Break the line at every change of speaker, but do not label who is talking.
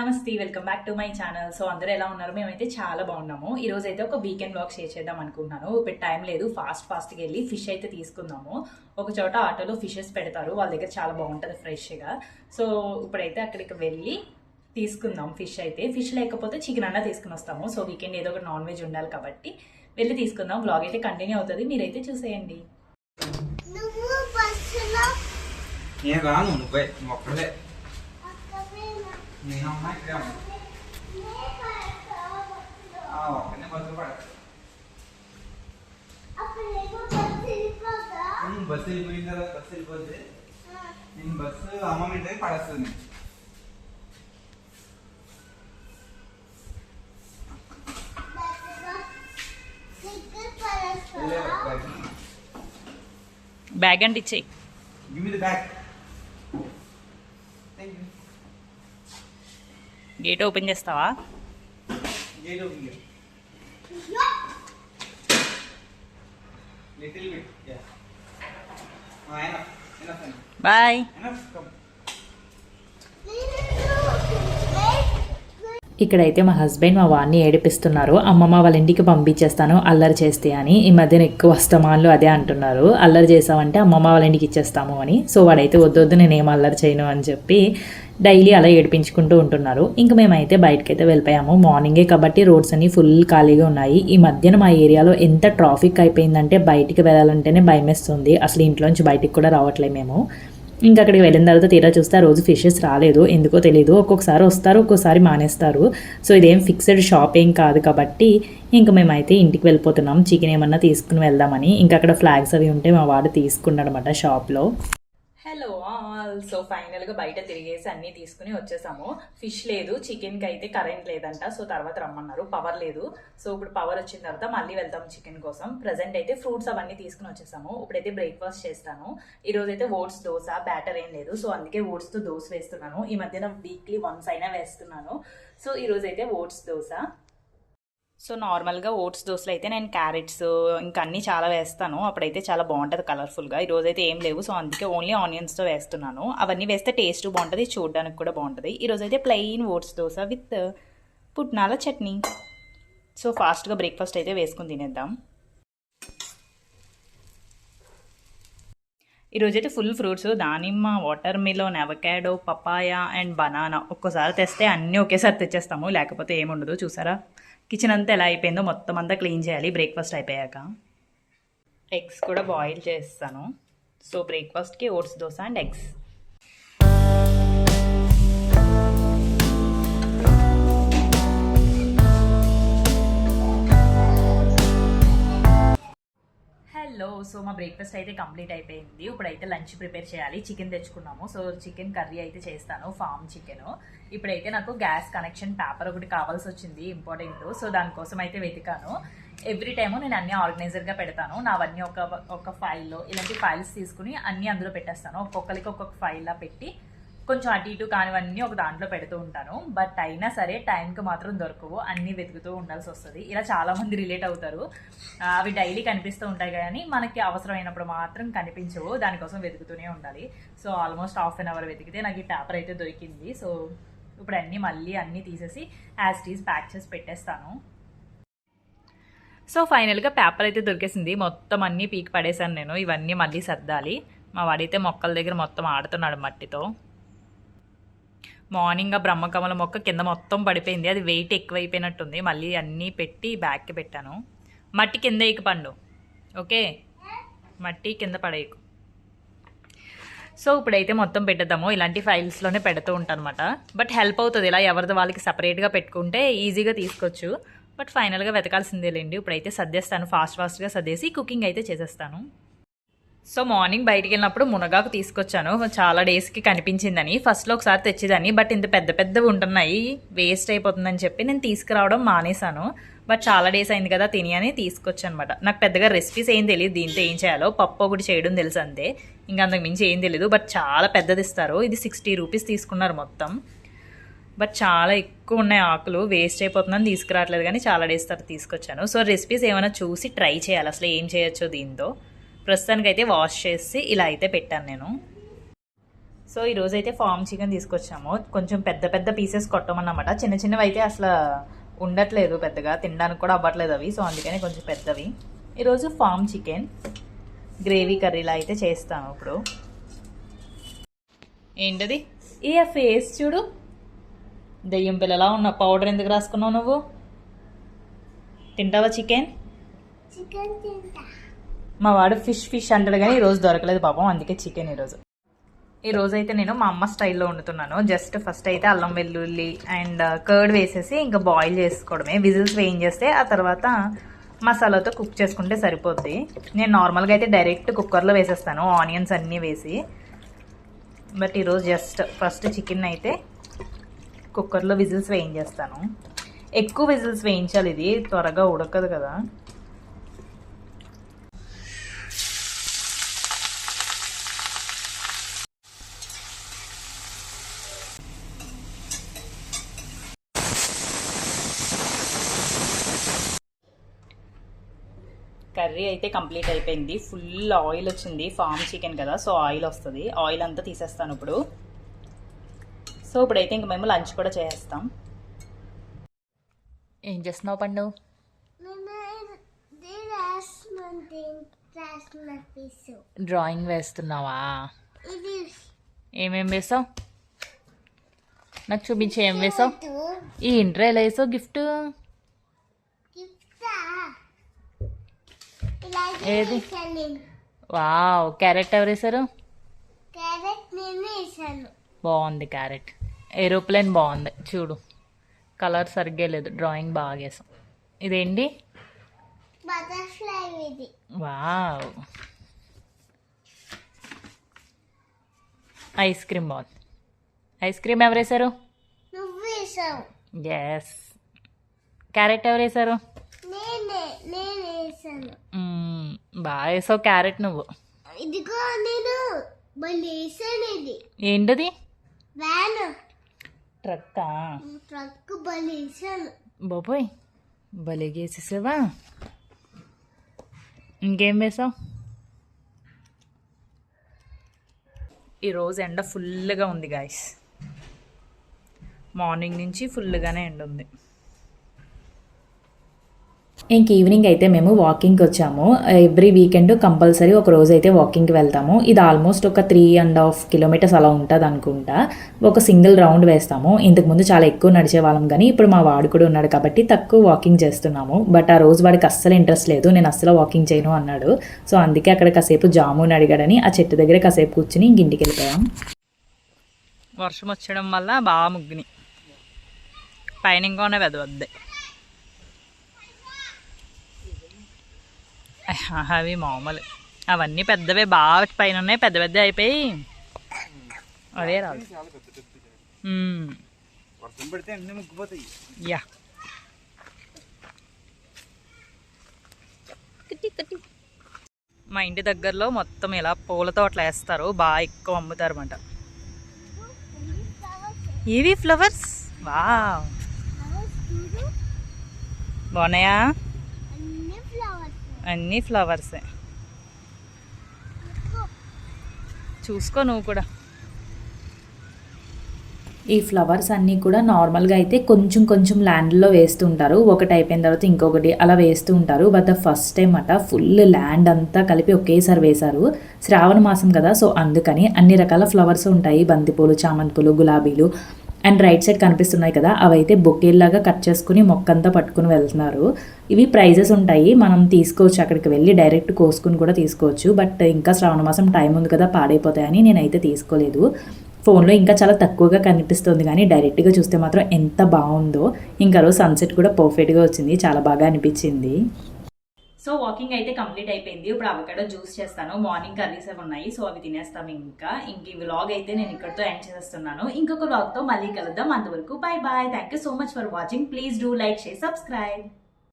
నమస్తే, welcome back to my channel. So అందరూ ఎలా ఉన్నారు? మేమైతే చాలా బాగున్నాము. ఈ రోజు అయితే ఒక వీకెండ్ బ్లాగ్ షేర్ చేద్దాం అనుకున్నాను. ఇప్పుడు టైం లేదు, ఫాస్ట్గా వెళ్ళి ఫిష్ అయితే తీసుకుందాము. ఒక చోట ఆటోలో ఫిషెస్ పెడతారు, వాళ్ళ దగ్గర చాలా బాగుంటుంది ఫ్రెష్గా. సో ఇప్పుడైతే అక్కడికి వెళ్ళి తీసుకుందాం ఫిష్. అయితే ఫిష్ లేకపోతే చికెన్ అన్నా తీసుకుని వస్తాము. సో వీకెండ్ ఏదో ఒక నాన్ వెజ్ ఉండాలి కాబట్టి వెళ్ళి తీసుకుందాం. బ్లాగ్ అయితే కంటిన్యూ అవుతుంది, మీరైతే చూసేయండి.
బస్సు వెళ్ళిపోయిన తర్వాత బస్సు వెళ్ళిపోతే నేను బస్సు అమ్మ మీద పడేస్తుంది.
బ్యాగ్ అంటే ఇచ్చేయి. గేట్ ఓపెన్ చేస్తావా?
గేట్ ఓపెన్ చేయి. Little bit.
బాయ్. ఇక్కడైతే మా హస్బెండ్ మా వాడిని ఏడిపిస్తున్నారు. అమ్మమ్మ వాళ్ళ ఇంటికి పంపించేస్తాను అల్లరి చేస్తే అని. ఈ మధ్యన ఎక్కువ వస్తమాన్లు అదే అంటున్నారు, అల్లరి చేసామంటే అమ్మమ్మ వాళ్ళ ఇంటికి ఇచ్చేస్తాము అని. సో వాడైతే వద్దు నేనేం అల్లరి చేయను అని చెప్పి డైలీ అలా ఏడిపించుకుంటూ ఉంటున్నారు. ఇంక మేమైతే బయటకైతే వెళ్ళిపోయాము. మార్నింగే కాబట్టి రోడ్స్ అన్ని ఫుల్ ఖాళీగా ఉన్నాయి. ఈ మధ్యన మా ఏరియాలో ఎంత ట్రాఫిక్ అయిపోయిందంటే బయటికి వెళ్ళాలంటేనే భయమేస్తుంది. అసలు ఇంట్లోంచి బయటికి కూడా రావట్లేదు మేము. ఇంకా అక్కడికి వెళ్ళిన తర్వాత తీరా చూస్తే ఆ రోజు ఫిషెస్ రాలేదు, ఎందుకో తెలీదు. ఒక్కొక్కసారి వస్తారు, ఒక్కోసారి మానేస్తారు. సో ఇదేం ఫిక్స్డ్ షాప్ ఏం కాదు కాబట్టి ఇంకా మేమైతే ఇంటికి వెళ్ళిపోతున్నాం. చికెన్ ఏమన్నా తీసుకుని వెళ్దామని. ఇంకా అక్కడ ఫ్లాగ్స్ అవి ఉంటే మా వాడు తీసుకున్నాడు అనమాట షాప్లో. Hello all. సో ఫైనల్గా బయట తిరిగేసి అన్నీ తీసుకుని వచ్చేసాము. ఫిష్ లేదు, చికెన్కి అయితే కరెంట్ లేదంట. సో తర్వాత రమ్మన్నారు, పవర్ లేదు. సో ఇప్పుడు పవర్ వచ్చిన తర్వాత మళ్ళీ వెళ్తాం చికెన్ కోసం. ప్రజెంట్ అయితే ఫ్రూట్స్ అవన్నీ తీసుకుని వచ్చేసాము. ఇప్పుడైతే బ్రేక్ఫాస్ట్ చేస్తాను. ఈరోజు అయితే ఓట్స్ దోశ, బ్యాటర్ ఏం లేదు. సో అందుకే ఓట్స్తో దోశ వేస్తున్నాను. ఈ మధ్యన వీక్లీ వన్స్ అయినా వేస్తున్నాను. సో ఈరోజు అయితే ఓట్స్ దోశ. సో నార్మల్గా ఓట్స్ దోశలు అయితే నేను క్యారెట్స్ ఇంకా అన్నీ చాలా వేస్తాను. అప్పుడైతే చాలా బాగుంటుంది కలర్ఫుల్గా. ఈరోజైతే ఏం లేవు, సో అందుకే ఓన్లీ ఆనియన్స్తో వేస్తున్నాను. అవన్నీ వేస్తే టేస్ట్ బాగుంటుంది, చూడడానికి కూడా బాగుంటుంది. ఈరోజైతే ప్లెయిన్ ఓట్స్ దోశ విత్ పుట్నాల చట్నీ. సో ఫాస్ట్గా బ్రేక్ఫాస్ట్ అయితే వేసుకుని తినేద్దాం. ఈరోజైతే ఫుల్ ఫ్రూట్స్, దానిమ్మ, watermelon, avocado, papaya and banana. ఒక్కోసారి తెస్తే అన్నీ ఒకేసారి తెచ్చేస్తాము, లేకపోతే ఏముండదు. చూసారా కిచెన్ అంతా ఎలా అయిపోయిందో, మొత్తం అంతా క్లీన్ చేయాలి బ్రేక్ఫాస్ట్ అయిపోయాక. ఎగ్స్ కూడా బాయిల్ చేస్తాను. సో బ్రేక్ఫాస్ట్కి oats dosa and eggs. Hello. So మా బ్రేక్ఫాస్ట్ అయితే కంప్లీట్ అయిపోయింది. ఇప్పుడైతే లంచ్ ప్రిపేర్ చేయాలి. చికెన్ తెచ్చుకున్నాము. సో చికెన్ కర్రీ అయితే చేస్తాను, ఫామ్ చికెన్. ఇప్పుడైతే నాకు గ్యాస్ కనెక్షన్ పేపర్ ఒకటి కావాల్సి వచ్చింది, ఇంపార్టెంట్. సో దానికోసం అయితే వెతికాను. ఎవ్రీ టైము నేను అన్నీ ఆర్గనైజర్గా పెడతాను. నావన్నీ ఒక ఫైల్లో ఇలాంటి ఫైల్స్ తీసుకుని అన్నీ అందులో పెట్టేస్తాను. ఒక్కొక్కరికి ఒక్కొక్క ఫైల్లా పెట్టి కొంచెం అటు ఇటు కానివన్నీ ఒక దాంట్లో పెడుతూ ఉంటాను. బట్ అయినా సరే టైంకి మాత్రం దొరకవు, అన్నీ వెతుకుతూ ఉండాల్సి వస్తుంది. ఇలా చాలామంది రిలేట్ అవుతారు. అవి డైలీ కనిపిస్తూ ఉంటాయి కానీ మనకి అవసరమైనప్పుడు మాత్రం కనిపించవు, దానికోసం వెతుకుతూనే ఉండాలి. So almost half an hour వెతికితే నాకు ఈ పేపర్ అయితే దొరికింది. సో ఇప్పుడు అన్నీ తీసేసి యాజ్ టీజ్ ప్యాక్ చేసి పెట్టేస్తాను. సో ఫైనల్గా పేపర్ అయితే దొరికేసింది. మొత్తం అన్నీ పీకి పడేశాను నేను. ఇవన్నీ మళ్ళీ సర్దాలి. మా వాడైతే మొక్కల దగ్గర మొత్తం ఆడుతున్నాడు మట్టితో. మార్నింగ్ ఆ బ్రహ్మకమల మొక్క కింద మొత్తం పడిపోయింది, అది వెయిట్ ఎక్కువైపోయినట్టుంది. మళ్ళీ అన్నీ పెట్టి బ్యాగ్కి పెట్టాను. మట్టి కింద వేయకు పండు, ఓకే? మట్టి కింద పడేయకు. సో ఇప్పుడైతే మొత్తం పెట్టేద్దాము. ఇలాంటి ఫైల్స్లోనే పెడుతూ ఉంటాను అనమాట. బట్ హెల్ప్ అవుతుంది, ఇలా ఎవరిది వాళ్ళకి సపరేట్గా పెట్టుకుంటే ఈజీగా తీసుకోవచ్చు. బట్ ఫైనల్గా వెతకాల్సిందే లేండి. ఇప్పుడైతే సర్దేస్తాను, ఫాస్ట్గా సర్దేసి కుకింగ్ అయితే చేసేస్తాను. సో మార్నింగ్ బయటికి వెళ్ళినప్పుడు మునగాకు తీసుకొచ్చాను, చాలా డేస్కి కనిపించిందని. ఫస్ట్లో ఒకసారి తెచ్చేదాన్ని, బట్ ఇంత పెద్దవి ఉంటున్నాయి, వేస్ట్ అయిపోతుందని చెప్పి నేను తీసుకురావడం మానేశాను. బట్ చాలా డేస్ అయింది కదా తిని అని తీసుకొచ్చాను అనమాట. నాకు పెద్దగా రెసిపీస్ ఏం తెలియదు, దీంతో ఏం చేయాలో. పప్పు ఒకటి చేయడం తెలుసు అంతే, ఇంకా అంతకు మించి ఏం తెలియదు. బట్ చాలా పెద్దది ఇస్తారు. ఇది 60 రూపీస్ తీసుకున్నారు మొత్తం. బట్ చాలా ఎక్కువ ఉన్నాయి ఆకులు, వేస్ట్ అయిపోతుందని తీసుకురావట్లేదు కానీ చాలా డేస్ తర్వాత తీసుకొచ్చాను. సో రెసిపీస్ ఏమైనా చూసి ట్రై చేయాలి, అసలు ఏం చేయొచ్చో దీంతో. ప్రస్తుతానికైతే వాష్ చేసి ఇలా అయితే పెట్టాను నేను. సో ఈరోజు అయితే ఫామ్ చికెన్ తీసుకొచ్చాము. కొంచెం పెద్ద పెద్ద పీసెస్ కొట్టమన్నమాట. చిన్న చిన్నవి అయితే అసలు ఉండట్లేదు, పెద్దగా తినడానికి కూడా అవ్వట్లేదు అవి. సో అందుకని కొంచెం పెద్దవి. ఈరోజు ఫామ్ చికెన్ గ్రేవీ కర్రీలా అయితే చేస్తాను. ఇప్పుడు ఏంటది ఈ ఫేస్ చూడు, దెయ్యం పిల్లలా ఉన్న. పౌడర్ ఎందుకు రాసుకున్నావు నువ్వు? తింటావా చికెన్? మా వాడు ఫిష్ అంటాడు కానీ ఈరోజు దొరకలేదు పాపం, అందుకే చికెన్ ఈరోజు. ఈరోజు అయితే నేను మా అమ్మ స్టైల్లో వండుతున్నాను. జస్ట్ ఫస్ట్ అయితే అల్లం వెల్లుల్లి అండ్ కర్డ్ వేసేసి ఇంకా బాయిల్ చేసుకోవడమే. విజిల్స్ వేయించేస్తే ఆ తర్వాత మసాలాతో కుక్ చేసుకుంటే సరిపోద్ది. నేను నార్మల్గా అయితే డైరెక్ట్ కుక్కర్లో వేసేస్తాను, ఆనియన్స్ అన్నీ వేసి. బట్ ఈరోజు జస్ట్ ఫస్ట్ చికెన్ అయితే కుక్కర్లో విజిల్స్ వేయించేస్తాను. ఎక్కువ విజిల్స్ వేయించాలి, ఇది త్వరగా ఉడకదు కదా. కర్రీ అయితే కంప్లీట్ అయిపోయింది. ఫుల్ ఆయిల్ వచ్చింది, ఫామ్ చికెన్ కదా సో ఆయిల్ వస్తుంది. ఆయిల్ అంతా తీసేస్తాను ఇప్పుడు. సో ఇప్పుడైతే ఇంక మేము లంచ్ కూడా చేస్తాం. ఏం చేస్తున్నావు పండు? డ్రాయింగ్ వేస్తున్నావా? ఏమేం వేసావు నాకు చూపించే. ఏం వేసావు? ఈ ఇంటర్ ఎలా వేసావు గిఫ్ట్? ఏది? వావ్, క్యారెట్ ఎవరు వేసారు? బాగుంది క్యారెట్. ఏరోప్లేన్ బాగుంది చూడు, కలర్ సరిగ్గా లేదు, డ్రాయింగ్ బాగా వేసాం. ఇదేంటి? వావ్, ఐస్ క్రీమ్ బాగుంది. ఐస్ క్రీమ్ ఎవరు వేసారు? ఎస్. క్యారెట్ ఎవరు వేసారు? బాగా వేసావు క్యారెట్ నువ్వు. ఏంటది? ట్రక్కా? బాబోయ్, భలే వేసేసావా. ఇంకేం వేసావు? ఈరోజు ఎండ ఫుల్గా ఉంది గాయస్, మార్నింగ్ నుంచి ఫుల్గానే ఎండ ఉంది. ఇంక ఈవినింగ్ అయితే మేము వాకింగ్కి వచ్చాము. ఎవ్రీ వీకెండ్ కంపల్సరీ ఒక రోజు అయితే వాకింగ్కి వెళ్తాము. ఇది ఆల్మోస్ట్ ఒక 3.5 కిలోమీటర్స్ అలా ఉంటుంది అనుకుంటా. ఒక సింగిల్ రౌండ్ వేస్తాము. ఇంతకుముందు చాలా ఎక్కువ నడిచేవాళ్ళం కానీ ఇప్పుడు మా వాడు కూడా ఉన్నాడు కాబట్టి తక్కువ వాకింగ్ చేస్తున్నాము. బట్ ఆ రోజు వాడికి అస్సలు ఇంట్రెస్ట్ లేదు, నేను అస్సలు వాకింగ్ చేయను అన్నాడు. సో అందుకే అక్కడ కాసేపు జామున్ అడిగాడని ఆ చెట్టు దగ్గర కాసేపు కూర్చుని ఇంక ఇంటికి వెళ్ళిపోయాం. వర్షం వచ్చడం వల్ల బాగా ముగ్గుని పైన ఇంకోనే వెదవద్దే. అవి మామూలు, అవన్నీ పెద్దవే బాగా పైన ఉన్నాయి, పెద్ద పెద్ద అయిపోయి అదే రాదు. యా, మా ఇంటి దగ్గరలో మొత్తం ఇలా పూలతో అట్లా వేస్తారు, బాగా ఎక్కువ అమ్ముతారు అన్నమాట. ఇవి ఫ్లవర్స్. వావ్, బాగున్నాయా? అన్నీ ఫ్లవర్సే, చూసుకో నువ్వు కూడా. ఈ ఫ్లవర్స్ అన్నీ కూడా నార్మల్గా అయితే కొంచెం కొంచెం ల్యాండ్లో వేస్తూ ఉంటారు, ఒకటి అయిపోయిన తర్వాత ఇంకొకటి అలా వేస్తూ ఉంటారు. బట్ ద ఫస్ట్ టైం అట ఫుల్ ల్యాండ్ అంతా కలిపి ఒకేసారి వేశారు. శ్రావణ మాసం కదా సో అందుకని అన్ని రకాల ఫ్లవర్స్ ఉంటాయి, బంతిపూలు, చామంతి పూలు, గులాబీలు. అండ్ రైట్ సైడ్ కనిపిస్తున్నాయి కదా, అవైతే బొకేల్లాగా కట్ చేసుకుని మొక్కంతా పట్టుకుని వెళ్తున్నారు. ఇవి ప్రైజెస్ ఉంటాయి, మనం తీసుకోవచ్చు, అక్కడికి వెళ్ళి డైరెక్ట్ కోసుకుని కూడా తీసుకోవచ్చు. బట్ ఇంకా శ్రావణ మాసం టైం ఉంది కదా, పాడైపోతాయని నేనైతే తీసుకోలేదు. ఫోన్లో ఇంకా చాలా తక్కువగా కనిపిస్తుంది కానీ డైరెక్ట్గా చూస్తే మాత్రం ఎంత బాగుందో. ఇంకా రోజు సన్సెట్ కూడా పర్ఫెక్ట్గా వచ్చింది, చాలా బాగా అనిపించింది. సో వాకింగ్ అయితే కంప్లీట్ అయిపోయింది. ఇప్పుడు అవకాడో జ్యూస్ చేస్తాను. మార్నింగ్ కర్రీస్ అవి ఉన్నాయి సో అవి తినేస్తాం. ఇంకా ఈ వ్లాగ్ అయితే నేను ఇక్కడితో ఎండ్ చేస్తున్నాను. ఇంకొక వ్లాగ్తో మళ్ళీ కలుద్దాం. అంతవరకు bye bye. Thank you so much for watching. Please do like, share, subscribe.